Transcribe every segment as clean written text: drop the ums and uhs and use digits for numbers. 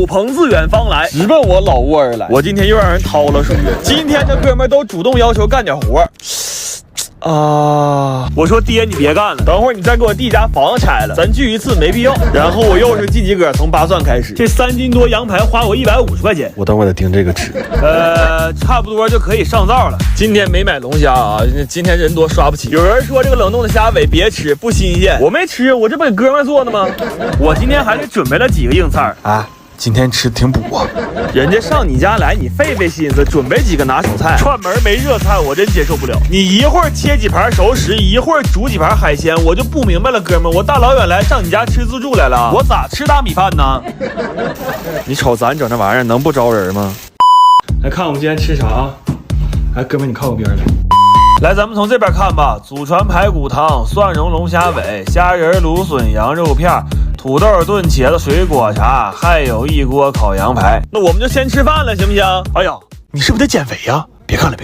斗篷自远方来，直奔我老窝而来。我今天又让人掏了数月，今天这哥们都主动要求干点活。我说爹，你别干了，等会儿你再给我弟家房子拆了，咱聚一次没必要。然后我又是记几个从扒蒜开始，这3斤多羊排花我150块钱，我等会儿得盯这个吃。差不多就可以上灶了。今天没买龙虾啊，今天人多刷不起。有人说这个冷冻的虾尾别吃，不新鲜。我没吃，我这不给哥们做的吗？我今天还给准备了几个硬菜啊。今天吃挺补啊，人家上你家来，你费心思准备几个拿手菜，串门没热菜我真接受不了。你一会儿切几盘熟食，一会儿煮几盘海鲜，我就不明白了，哥们，我大老远来上你家吃自助来了，我咋吃大米饭呢？你瞅咱整这玩意儿能不招人吗？来看我们今天吃啥啊？来，哥们你靠我边来。来，咱们从这边看吧，祖传排骨汤、蒜蓉龙虾尾、虾仁芦笋、羊肉片、土豆炖茄子、水果茶，还有一锅烤羊排。那我们就先吃饭了，行不行？哎呀，你是不是得减肥呀？别看了。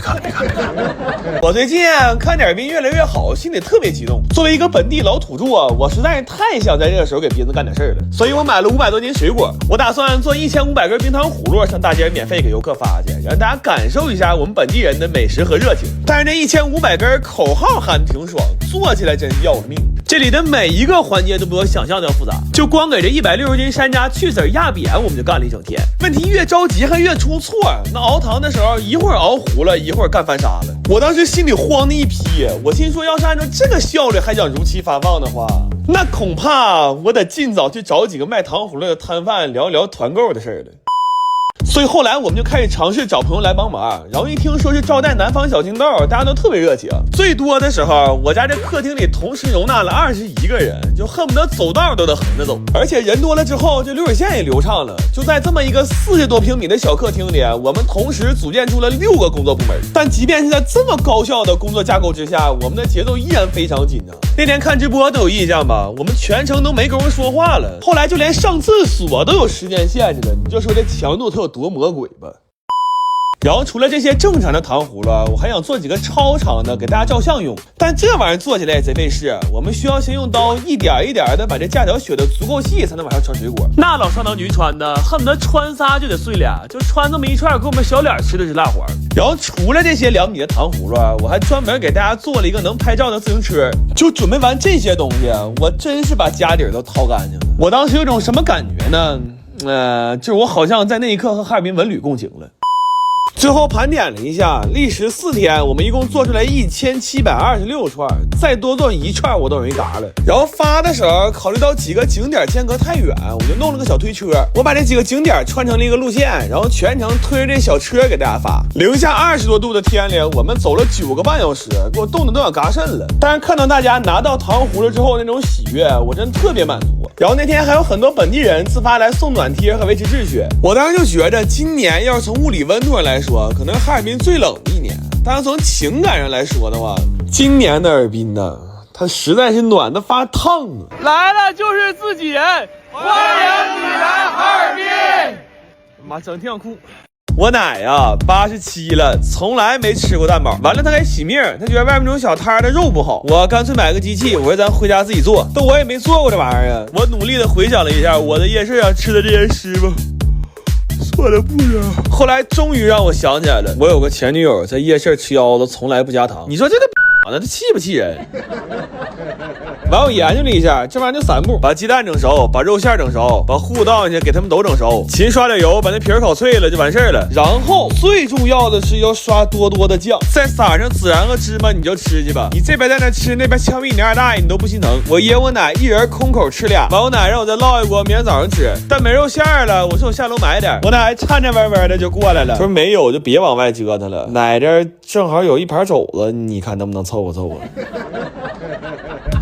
我最近看点兵越来越好，心里特别激动。作为一个本地老土著啊，我实在是太想在这个时候给斌子干点事儿了，所以我买了500多斤水果，我打算做1500根冰糖葫芦上大街免费给游客发去，让大家感受一下我们本地人的美食和热情。但是这1500根口号喊挺爽，做起来真是要了命。这里的每一个环节都比我想象的要复杂，就光给这160斤山楂去籽压扁，我们就干了一整天。问题越着急还越出错，那熬糖的时候一会儿熬糊了，一会儿干翻沙了。我当时心里慌的一批，我心说要是按照这个效率还想如期发放的话，那恐怕我得尽早去找几个卖糖葫芦的摊贩聊一聊团购的事儿了。所以后来我们就开始尝试找朋友来帮忙，然后一听说是招待南方小青豆，大家都特别热情。最多的时候，我家这客厅里同时容纳了21个人，就恨不得走道都得横着走。而且人多了之后，这流水线也流畅了。就在这么一个40多平米的小客厅里，我们同时组建出了6个工作部门。但即便是在这么高效的工作架构之下，我们的节奏依然非常紧张。那天看直播都有印象吧？我们全程都没工夫说话了。后来就连上厕所都有时间限制了，你就说这强度它有多魔鬼吧。然后除了这些正常的糖葫芦，我还想做几个超长的给大家照相用，但这玩意儿做起来也贼费事。我们需要先用刀一点一点的把这架条削得足够细，才能往上穿水果。那老上当局穿的恨不得穿仨就得碎俩，就穿这么一串给我们小脸吃的是辣黄。然后除了这些2米的糖葫芦，我还专门给大家做了一个能拍照的自行车。就准备完这些东西，我真是把家底都掏干净了。我当时有种什么感觉呢？就是我好像在那一刻和哈尔滨文旅共情了。最后盘点了一下，历时4天，我们一共做出来1726串，再多做1串我都容易嘎了。然后发的时候，考虑到几个景点间隔太远，我就弄了个小推车，我把这几个景点串成了一个路线，然后全程推着这小车给大家发。零下20多度的天里，我们走了9个半小时，给我冻得都想嘎肾了。但是看到大家拿到糖葫芦之后那种喜悦，我真特别满足。然后那天还有很多本地人自发来送暖贴和维持秩序，我当时就觉着今年要是从物理温度上来说，可能哈尔滨最冷的一年，但是从情感上来说的话，今年的哈尔滨呢，它实在是暖得发烫啊！来了就是自己人，欢迎你来哈尔滨！妈，整挺想哭。我奶呀，87了，从来没吃过蛋堡。完了，她还洗命，她觉得外面那种小摊的肉不好。我干脆买个机器，我说咱回家自己做。但我也没做过这玩意儿啊。我努力的回想了一下我的夜市上吃的这些师傅，做的不少。后来终于让我想起来了，我有个前女友在夜市吃腰子，从来不加糖。你说这个那它气不气人？完我研究了一下，这玩意儿就3步：把鸡蛋整熟，把肉馅整熟，把糊倒进去，给它们都整熟，勤刷点油，把那皮儿烤脆了就完事儿了。然后最重要的是要刷多多的酱，再撒上孜然和芝麻，你就吃去吧。你这边在那吃，那边枪毙你2大爷，你都不心疼。我爷我奶一人空口吃俩，完我奶让我再烙一锅，明天早上吃。但没肉馅了，我说我下楼买点。我奶还颤颤巍巍的就过来了，说没有就别往外折腾了。奶这正好有一盘肘子，你看能不能凑合凑合？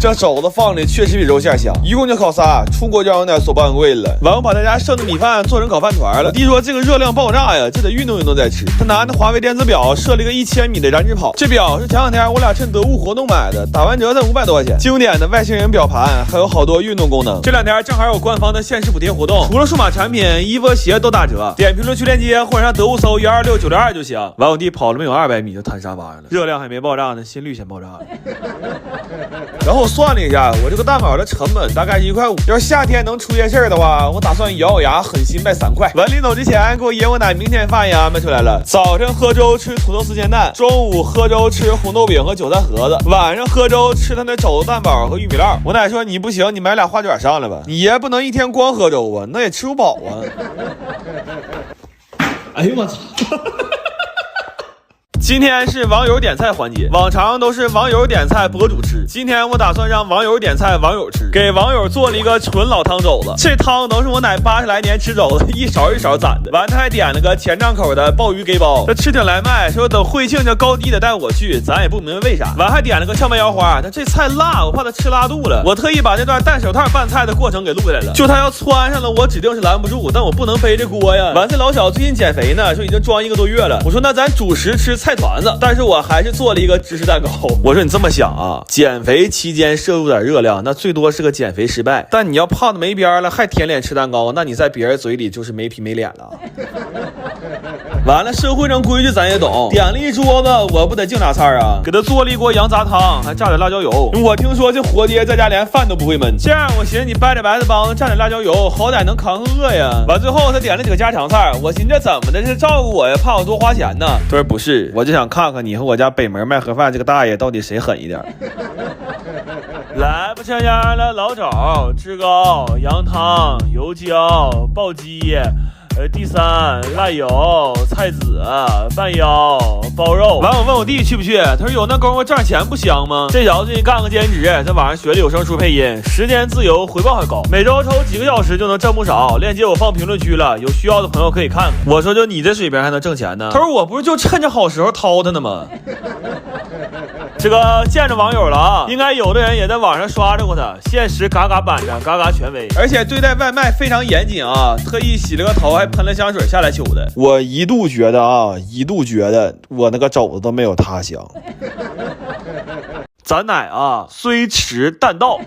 这肘子放的确实比肉馅香，一共就烤仨，出锅就让我奶手办贵了。完我把大家剩的米饭做成烤饭团了。弟说这个热量爆炸呀，这得运动运动再吃。他拿那华为电子表设了一个1000米的燃脂跑，这表是前2天我俩趁得物活动买的，打完折才500多块钱。经典的外星人表盘，还有好多运动功能。这2天正好有官方的限时补贴活动，除了数码产品，衣服鞋都打折。点评论区链接或者上得物搜126962就行。完我弟跑了没有200米就瘫沙发上了，热量还没爆炸呢，心率先爆炸了。然后算了一下，我这个蛋堡的成本大概是1.5块。要是夏天能出些事儿的话，我打算咬咬牙狠心卖3块。文临走之前给我爷我奶明天饭也安排出来了，早晨喝粥吃土豆丝煎蛋，中午喝粥吃红豆饼和韭菜盒子，晚上喝粥吃他那肘子蛋堡和玉米烙。我奶说你不行，你买俩花卷上来吧，你爷不能一天光喝粥啊，那也吃不饱啊。哎呦我操！今天是网友点菜环节，往常都是网友点菜博主吃，今天我打算让网友点菜网友吃，给网友做了一个纯老汤肘子，这汤能是我奶80来年吃肘子一勺一勺攒的。完他还点了个前帐口的鲍鱼给包，他吃挺来卖，说等惠庆叫高低的带我去，咱也不明白为啥。完还点了个荞麦腰花，但这菜辣，我怕他吃拉肚了，我特意把那段戴手套拌菜的过程给录下来了，就他要窜上了，我指定是拦不住，但我不能背这锅呀。完这老小最近减肥呢，说已经装1个多月了，我说那咱主食吃菜团子，但是我还是做了一个芝士蛋糕。我说你这么想啊，减肥期间摄入点热量，那最多是个减肥失败，但你要胖的没边了，还舔脸吃蛋糕，那你在别人嘴里就是没皮没脸了。完了，社会上规矩咱也懂，点了一桌子，我不得净拿菜啊？给他做了一锅羊杂汤，还炸点辣椒油。我听说这活爹在家连饭都不会焖，这样我寻思你掰着白菜帮子蘸点辣椒油，好歹能扛个饿呀。完最后他点了几个家常菜，我寻思这怎么的，是照顾我呀，怕我多花钱呢？他说不是，我就想看看你和我家北门卖盒饭这个大爷到底谁狠一点。来吧，这样了，老肘、志高、羊汤、油椒、爆鸡。第3辣油、菜籽、半腰、包肉。完我问我弟去不去，他说有那功夫挣钱不香吗？这小子最近干个兼职，在网上学了有声书配音，时间自由，回报还高，每周抽几个小时就能挣不少。链接我放评论区了，有需要的朋友可以看看。我说就你这水平还能挣钱呢？他说我不是就趁着好时候掏他呢吗？这个见着网友了啊，应该有的人也在网上刷着过他，限时嘎嘎板着，嘎嘎权威，而且对待外卖非常严谨啊，特意洗了个头，还喷了香水下来求的。我一度觉得我那个肘子都没有他香。咱奶啊，虽迟但到。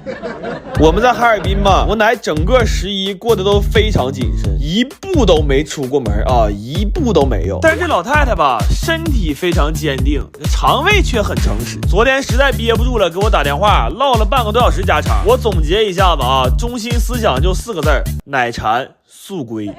我们在哈尔滨嘛，我奶整个11过得都非常谨慎，一步都没出过门啊，一步都没有。但是这老太太吧，身体非常坚定，肠胃却很诚实。昨天实在憋不住了，给我打电话唠了半个多小时家常。我总结一下子啊，中心思想就4个字儿：奶馋速归。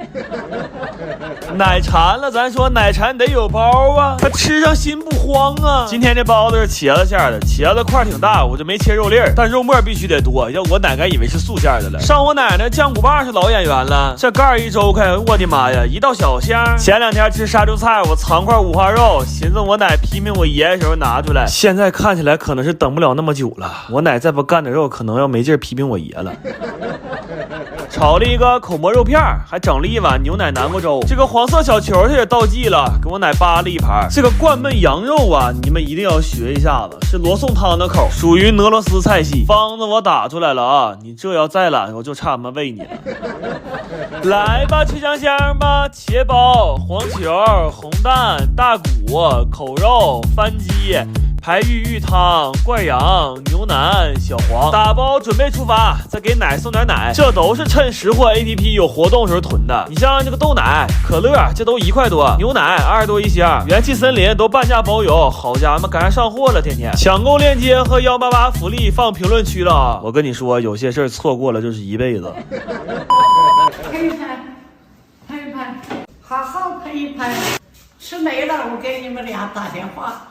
奶馋了，咱说奶馋得有包啊，他吃上心不慌啊。今天这包子是茄子馅的，茄子块挺大，我就没切肉粒儿，但肉末必须得多，要我奶该以为是素馅的了。上我奶奶酱骨棒是老演员了，这盖一周开，我的妈呀，一道小香。前2天吃杀猪菜，我藏块五花肉，寻思我奶批评我爷的时候拿出来，现在看起来可能是等不了那么久了，我奶再不干点肉，可能要没劲批评我爷了。炒了一个口蘑肉片，还整了一碗牛奶南瓜粥。这个黄色小球它也倒计了，给我奶扒了一盘。这个灌焖羊肉啊，你们一定要学一下子，是罗宋汤的口，属于俄罗斯菜系。方子我打出来了啊，你这要再懒，我就差他妈喂你了。来吧，吃香香吧，茄包、黄球、红蛋、大骨、口肉、番鸡。排玉玉汤、灌羊、牛腩、小黄，打包准备出发，再给奶送点奶，这都是趁识货 APP 有活动时候囤的。你像这个豆奶、可乐，这都1块多，牛奶20多一箱，元气森林都半价包邮，好家伙，赶上上货了，天天抢购链接和188福利放评论区了啊！我跟你说，有些事儿错过了就是一辈子。拍一拍，拍一拍，好好拍一拍。吃没了，我给你们俩打电话。